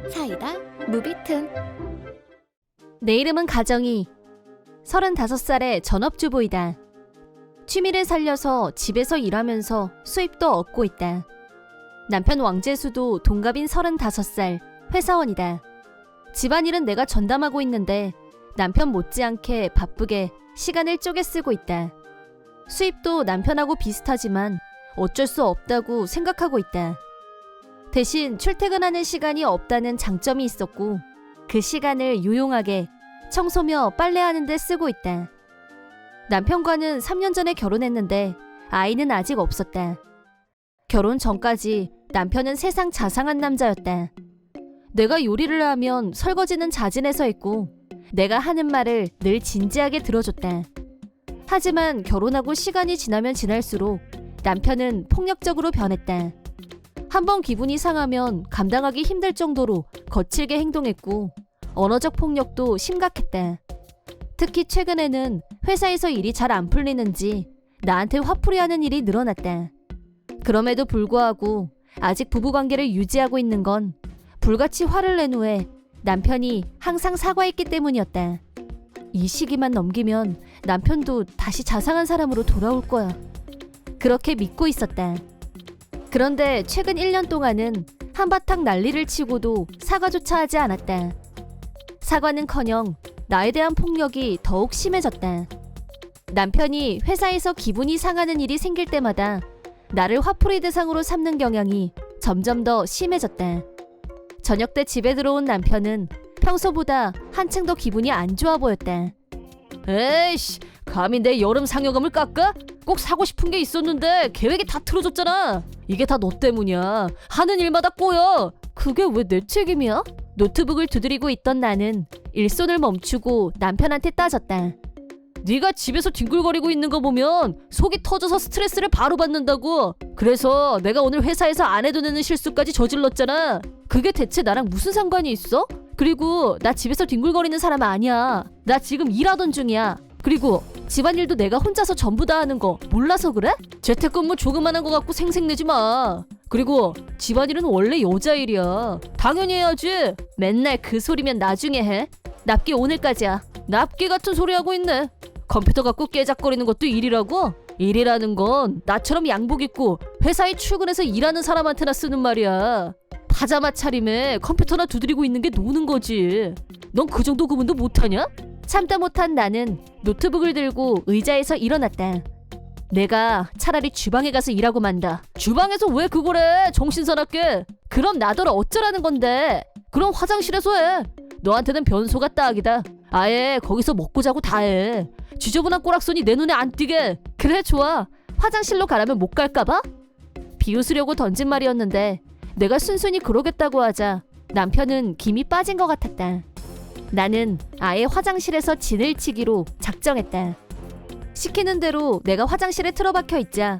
사이다 무비튼. 내 이름은 가정이. 35살의 전업주부이다. 취미를 살려서 집에서 일하면서 수입도 얻고 있다. 남편 왕재수도 동갑인 35살 회사원이다. 집안일은 내가 전담하고 있는데 남편 못지않게 바쁘게 시간을 쪼개 쓰고 있다. 수입도 남편하고 비슷하지만 어쩔 수 없다고 생각하고 있다. 대신 출퇴근하는 시간이 없다는 장점이 있었고 그 시간을 유용하게 청소며 빨래하는 데 쓰고 있다. 남편과는 3년 전에 결혼했는데 아이는 아직 없었다. 결혼 전까지 남편은 세상 자상한 남자였다. 내가 요리를 하면 설거지는 자진해서 했고 내가 하는 말을 늘 진지하게 들어줬다. 하지만 결혼하고 시간이 지나면 지날수록 남편은 폭력적으로 변했다. 한번 기분이 상하면 감당하기 힘들 정도로 거칠게 행동했고 언어적 폭력도 심각했다. 특히 최근에는 회사에서 일이 잘 안 풀리는지 나한테 화풀이하는 일이 늘어났다. 그럼에도 불구하고 아직 부부관계를 유지하고 있는 건 불같이 화를 낸 후에 남편이 항상 사과했기 때문이었다. 이 시기만 넘기면 남편도 다시 자상한 사람으로 돌아올 거야. 그렇게 믿고 있었다. 그런데 최근 1년 동안은 한바탕 난리를 치고도 사과조차 하지 않았다. 사과는커녕 나에 대한 폭력이 더욱 심해졌다. 남편이 회사에서 기분이 상하는 일이 생길 때마다 나를 화풀이 대상으로 삼는 경향이 점점 더 심해졌다. 저녁 때 집에 들어온 남편은 평소보다 한층 더 기분이 안 좋아 보였다. 에이씨, 감히 내 여름 상여금을 깎아? 꼭 사고 싶은 게 있었는데 계획이 다 틀어졌잖아. 이게 다 너 때문이야. 하는 일마다 꼬여. 그게 왜 내 책임이야? 노트북을 두드리고 있던 나는 일손을 멈추고 남편한테 따졌다. 네가 집에서 뒹굴거리고 있는 거 보면 속이 터져서 스트레스를 바로 받는다고. 그래서 내가 오늘 회사에서 안 해도 되는 실수까지 저질렀잖아. 그게 대체 나랑 무슨 상관이 있어? 그리고 나 집에서 뒹굴거리는 사람 아니야. 나 지금 일하던 중이야. 그리고 집안일도 내가 혼자서 전부 다 하는 거 몰라서 그래? 재택근무 조그만한 거 갖고 생색내지 마. 그리고 집안일은 원래 여자 일이야. 당연히 해야지. 맨날 그 소리면 나중에 해. 납기 오늘까지야. 납기 같은 소리 하고 있네. 컴퓨터 갖고 깨작거리는 것도 일이라고? 일이라는 건 나처럼 양복 입고 회사에 출근해서 일하는 사람한테나 쓰는 말이야. 파자마 차림에 컴퓨터나 두드리고 있는 게 노는 거지. 넌 그 정도 구분도 못하냐? 참다 못한 나는 노트북을 들고 의자에서 일어났다. 내가 차라리 주방에 가서 일하고 만다. 주방에서 왜 그걸 해? 정신사납게. 그럼 나더러 어쩌라는 건데. 그럼 화장실에서 해. 너한테는 변소가 딱이다. 아예 거기서 먹고 자고 다 해. 지저분한 꼬락선이 내 눈에 안 띄게. 그래, 좋아. 화장실로 가라면 못 갈까봐? 비웃으려고 던진 말이었는데 내가 순순히 그러겠다고 하자 남편은 김이 빠진 것 같았다. 나는 아예 화장실에서 진을 치기로 작정했다. 시키는 대로 내가 화장실에 틀어박혀 있자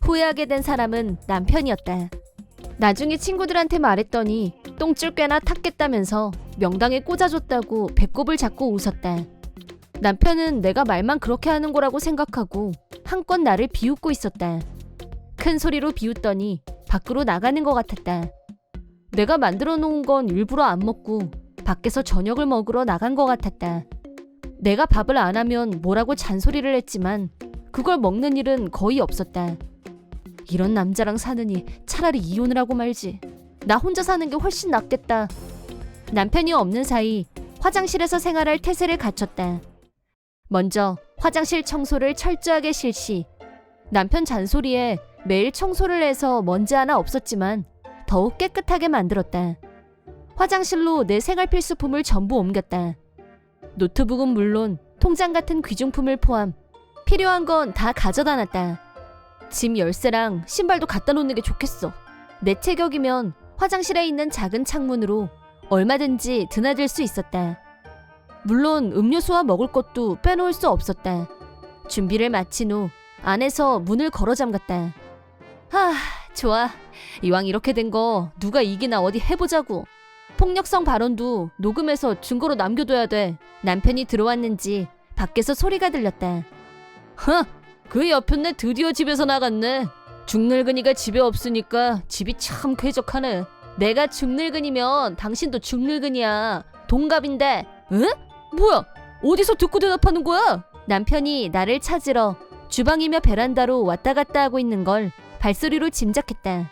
후회하게 된 사람은 남편이었다. 나중에 친구들한테 말했더니 똥줄 꽤나 탔겠다면서 명당에 꽂아줬다고 배꼽을 잡고 웃었다. 남편은 내가 말만 그렇게 하는 거라고 생각하고 한껏 나를 비웃고 있었다. 큰 소리로 비웃더니 밖으로 나가는 것 같았다. 내가 만들어 놓은 건 일부러 안 먹고 밖에서 저녁을 먹으러 나간 것 같았다. 내가 밥을 안 하면 뭐라고 잔소리를 했지만 그걸 먹는 일은 거의 없었다. 이런 남자랑 사느니 차라리 이혼을 하고 말지. 나 혼자 사는 게 훨씬 낫겠다. 남편이 없는 사이 화장실에서 생활할 태세를 갖췄다. 먼저 화장실 청소를 철저하게 실시. 남편 잔소리에 매일 청소를 해서 먼지 하나 없었지만 더욱 깨끗하게 만들었다. 화장실로 내 생활 필수품을 전부 옮겼다. 노트북은 물론 통장 같은 귀중품을 포함 필요한 건 다 가져다 놨다. 짐 열쇠랑 신발도 갖다 놓는 게 좋겠어. 내 체격이면 화장실에 있는 작은 창문으로 얼마든지 드나들 수 있었다. 물론 음료수와 먹을 것도 빼놓을 수 없었다. 준비를 마친 후 안에서 문을 걸어 잠갔다. 좋아. 이왕 이렇게 된 거 누가 이기나 어디 해보자고. 폭력성 발언도 녹음해서 증거로 남겨둬야 돼. 남편이 들어왔는지 밖에서 소리가 들렸다. 그 옆편네 드디어 집에서 나갔네. 중늙은이가 집에 없으니까 집이 참 쾌적하네. 내가 중늙은이면 당신도 중늙은이야. 동갑인데. 응? 뭐야? 어디서 듣고 대답하는 거야? 남편이 나를 찾으러 주방이며 베란다로 왔다 갔다 하고 있는 걸 발소리로 짐작했다.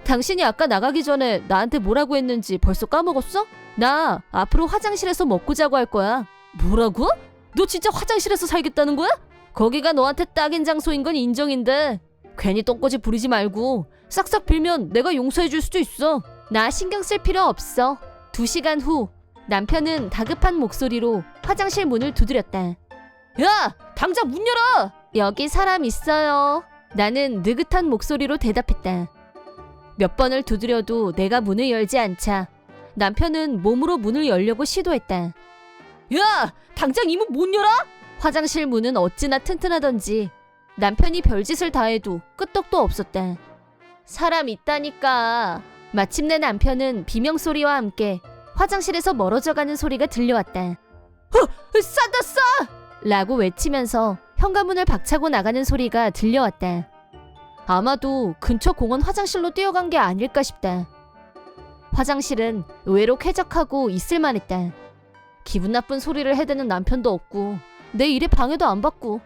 당신이 아까 나가기 전에 나한테 뭐라고 했는지 벌써 까먹었어? 나 앞으로 화장실에서 먹고 자고 할 거야. 뭐라고? 너 진짜 화장실에서 살겠다는 거야? 거기가 너한테 딱인 장소인 건 인정인데 괜히 똥꼬지 부리지 말고 싹싹 빌면 내가 용서해 줄 수도 있어. 나 신경 쓸 필요 없어. 2시간 후 남편은 다급한 목소리로 화장실 문을 두드렸다. 야! 당장 문 열어! 여기 사람 있어요. 나는 느긋한 목소리로 대답했다. 몇 번을 두드려도 내가 문을 열지 않자 남편은 몸으로 문을 열려고 시도했다. 야! 당장 이 문 못 열어? 화장실 문은 어찌나 튼튼하던지 남편이 별짓을 다해도 끄떡도 없었다. 사람 있다니까. 마침내 남편은 비명소리와 함께 화장실에서 멀어져가는 소리가 들려왔다. 싼다 싸! 라고 외치면서 현관문을 박차고 나가는 소리가 들려왔다. 아마도 근처 공원 화장실로 뛰어간 게 아닐까 싶다. 화장실은 의외로 쾌적하고 있을만했다. 기분 나쁜 소리를 해대는 남편도 없고 내 일에 방해도 안 받고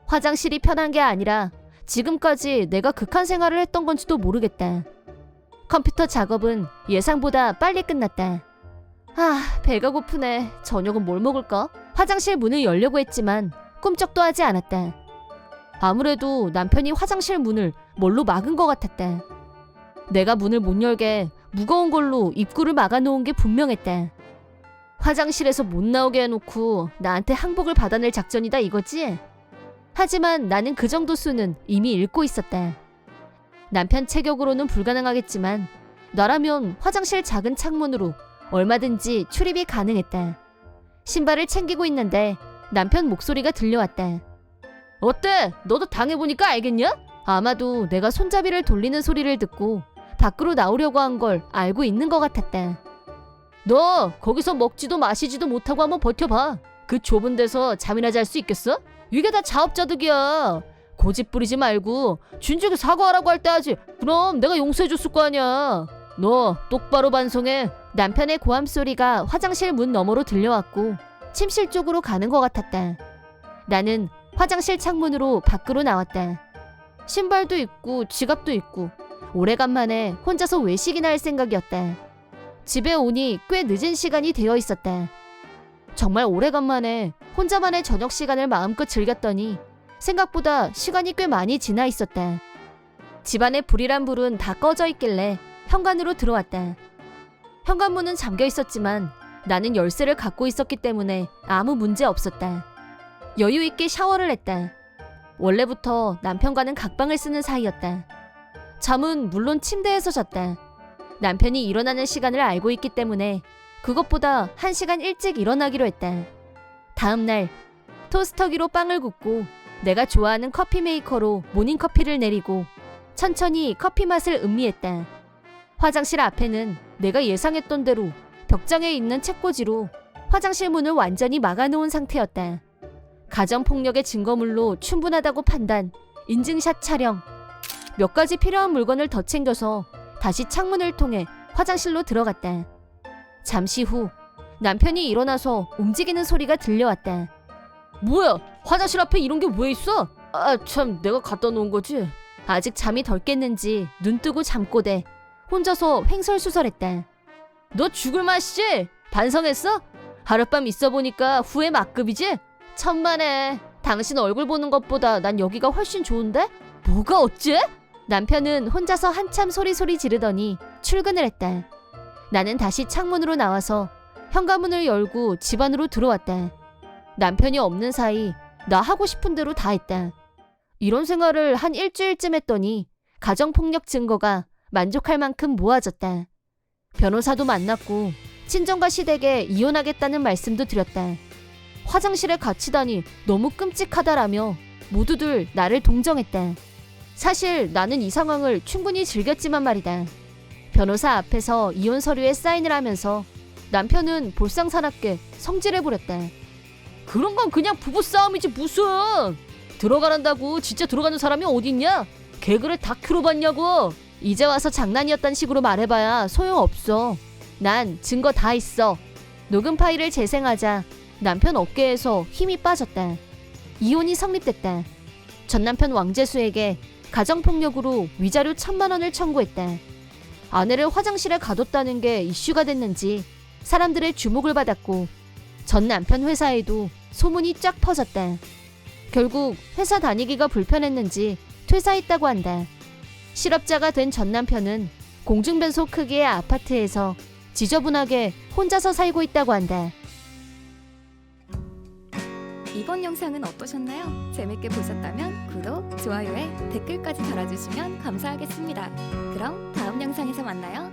화장실이 편한 게 아니라 지금까지 내가 극한 생활을 했던 건지도 모르겠다. 컴퓨터 작업은 예상보다 빨리 끝났다. 배가 고프네. 저녁은 뭘 먹을까? 화장실 문을 열려고 했지만 꿈쩍도 하지 않았다. 아무래도 남편이 화장실 문을 뭘로 막은 것 같았다. 내가 문을 못 열게 무거운 걸로 입구를 막아놓은 게 분명했다. 화장실에서 못 나오게 해놓고 나한테 항복을 받아낼 작전이다 이거지? 하지만 나는 그 정도 수는 이미 읽고 있었다. 남편 체격으로는 불가능하겠지만 나라면 화장실 작은 창문으로 얼마든지 출입이 가능했다. 신발을 챙기고 있는데 남편 목소리가 들려왔다. 어때? 너도 당해보니까 알겠냐? 아마도 내가 손잡이를 돌리는 소리를 듣고 밖으로 나오려고 한 걸 알고 있는 것 같았다. 너 거기서 먹지도 마시지도 못하고 한번 버텨봐. 그 좁은 데서 잠이나 잘 수 있겠어? 이게 다 자업자득이야. 고집 부리지 말고 진즉에 사과하라고 할 때 하지. 그럼 내가 용서해줬을 거 아니야. 너 똑바로 반성해. 남편의 고함 소리가 화장실 문 너머로 들려왔고 침실 쪽으로 가는 것 같았다. 나는 화장실 창문으로 밖으로 나왔다. 신발도 있고 지갑도 있고 오래간만에 혼자서 외식이나 할 생각이었다. 집에 오니 꽤 늦은 시간이 되어 있었다. 정말 오래간만에 혼자만의 저녁 시간을 마음껏 즐겼더니 생각보다 시간이 꽤 많이 지나 있었다. 집안의 불이란 불은 다 꺼져 있길래 현관으로 들어왔다. 현관문은 잠겨 있었지만 나는 열쇠를 갖고 있었기 때문에 아무 문제 없었다. 여유 있게 샤워를 했다. 원래부터 남편과는 각방을 쓰는 사이였다. 잠은 물론 침대에서 잤다. 남편이 일어나는 시간을 알고 있기 때문에 그것보다 1시간 일찍 일어나기로 했다. 다음 날 토스터기로 빵을 굽고 내가 좋아하는 커피 메이커로 모닝커피를 내리고 천천히 커피 맛을 음미했다. 화장실 앞에는 내가 예상했던 대로 벽장에 있는 책꽂이로 화장실 문을 완전히 막아놓은 상태였다. 가정폭력의 증거물로 충분하다고 판단, 인증샷 촬영. 몇 가지 필요한 물건을 더 챙겨서 다시 창문을 통해 화장실로 들어갔다. 잠시 후 남편이 일어나서 움직이는 소리가 들려왔다. 뭐야? 화장실 앞에 이런 게 왜 있어? 참 내가 갖다 놓은 거지. 아직 잠이 덜 깼는지 눈 뜨고 잠꼬대 혼자서 횡설수설했다. 너 죽을 맛이지? 반성했어? 하룻밤 있어 보니까 후회 막급이지? 천만에. 당신 얼굴 보는 것보다 난 여기가 훨씬 좋은데? 뭐가 어째? 남편은 혼자서 한참 소리소리 지르더니 출근을 했다. 나는 다시 창문으로 나와서 현관문을 열고 집 안으로 들어왔다. 남편이 없는 사이 나 하고 싶은 대로 다 했다. 이런 생활을 한 일주일쯤 했더니 가정폭력 증거가 만족할 만큼 모아졌다. 변호사도 만났고 친정과 시댁에 이혼하겠다는 말씀도 드렸다. 화장실에 갇히다니 너무 끔찍하다라며 모두들 나를 동정했다. 사실 나는 이 상황을 충분히 즐겼지만 말이다. 변호사 앞에서 이혼 서류에 사인을 하면서 남편은 볼상사납게 성질해버렸다. 그런 건 그냥 부부싸움이지 무슨. 들어가란다고 진짜 들어가는 사람이 어딨냐? 개그를 다큐로 봤냐고. 이제 와서 장난이었단 식으로 말해봐야 소용없어. 난 증거 다 있어. 녹음 파일을 재생하자 남편 어깨에서 힘이 빠졌다. 이혼이 성립됐다. 전 남편 왕재수에게 가정폭력으로 위자료 1,000만 원을 청구했다. 아내를 화장실에 가뒀다는 게 이슈가 됐는지 사람들의 주목을 받았고 전 남편 회사에도 소문이 쫙 퍼졌다. 결국 회사 다니기가 불편했는지 퇴사했다고 한다. 실업자가 된 전 남편은 공중변소 크기의 아파트에서 지저분하게 혼자서 살고 있다고 한다. 이번 영상은 어떠셨나요? 재밌게 보셨다면 구독, 좋아요에 댓글까지 달아주시면 감사하겠습니다. 그럼 다음 영상에서 만나요.